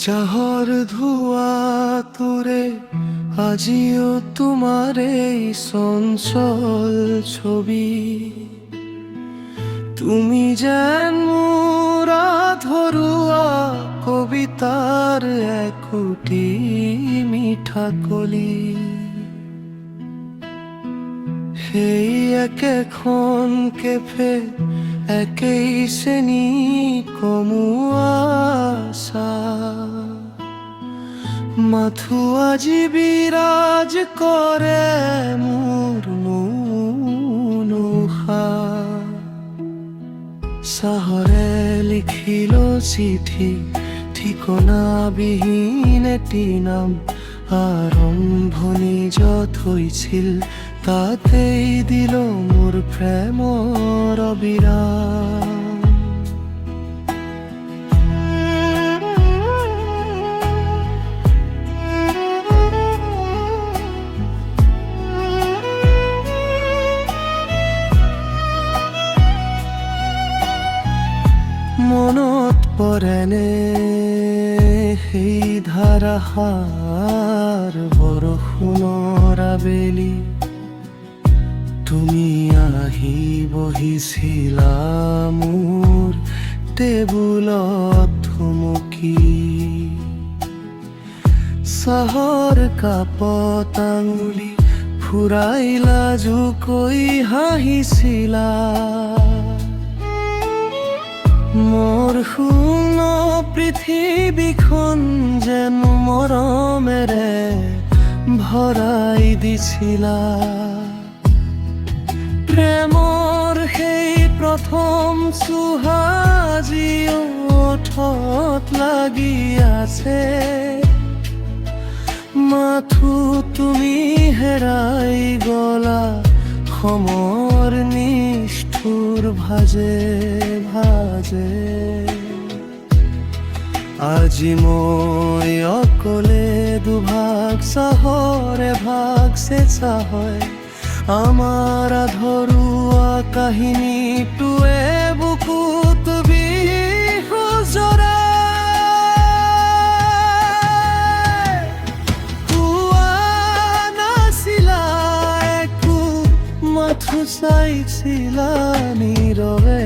চাহর ধোঁয়া তোরে আজিও তোমার এই চঞ্চল ছবি। তুমি যেন মোরা ধৰুৱা কবিতার একোটি মিঠা কলি। সেই একেখন কেফে একেই শ্ৰেণী কমোৱা মাথো আজি বিৰাজ কৰে মোৰ মনোষা। চাহৰে লিখিল চিঠি ঠিকনাবিহীন এটি নাম। আৰম্ভণি য'ত হৈছিল তাতেই দিল মোৰ প্ৰেমৰ অবিৰাম। মনত পৰেনে সেই ধাৰাসাৰ বৰষুণৰ আবেলি। তুমি আহি বহিছিলা মোৰ টেবুলত থুমুকি। চাহৰ কাপত আঙুলি ফুৰাই লাজুকৈ হাঁহিছিলা। মোৰ শূন্য পৃথিৱীখন যেন মৰমেৰে ভৰাই দিছিলা। প্ৰেমৰ সেই প্ৰথম চুহাজি ওঠত লাগি আছে। মাথো তুমি হেৰাই গলা সমর নিষ্ঠুৰ ভাজে ভাজে। আজি মই অকলে দুভাগ চাহৰ এভাগ চেঁচা হয়। আমাৰ আধৰুৱা কাহিনীটোৱে বুকুত বিহু জৰাই। কোৱা নাছিলা একো মাথো চাইছিলা নীৰৱে।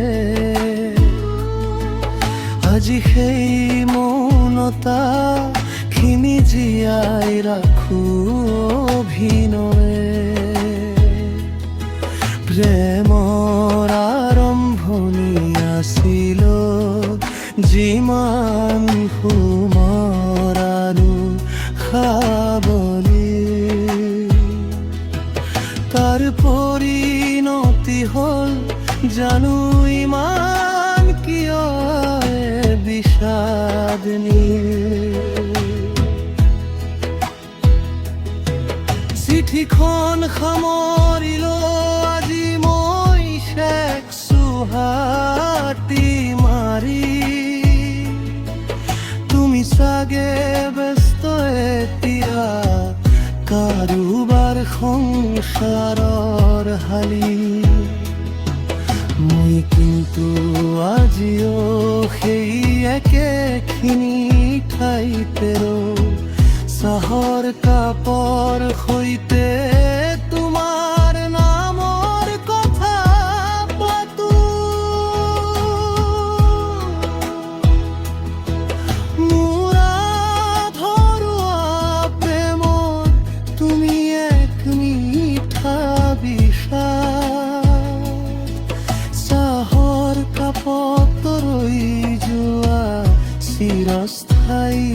আজি সেই মৌনতা খিনি জীয়াই ৰাখো অভিনয়ে। প্ৰেমৰ আৰম্ভণি আছিল যিমান সুমৰানো খাবলি। তাৰ পৰিণতি হ'ল জানো ইমান কিয় বিষাদনী। চিঠিখন সামৰিল আজি মই শেষ চুহাটি মাৰি। তুমি চাগে ব্যস্ত এতিয়া কাৰোবাৰ সংসাৰৰ হালি। মই কিন্তু আজিও সেই একেখিনি ঠাইতে চাহৰ কাপৰ সৈতে তোমাৰ নামৰ কথা পাতো। মোৰা ধৰুৱা প্ৰেমত তুমি এক মিঠা বিষাদ। চাহৰ কাপত ৰৈ যোৱা চিৰস্থায়ী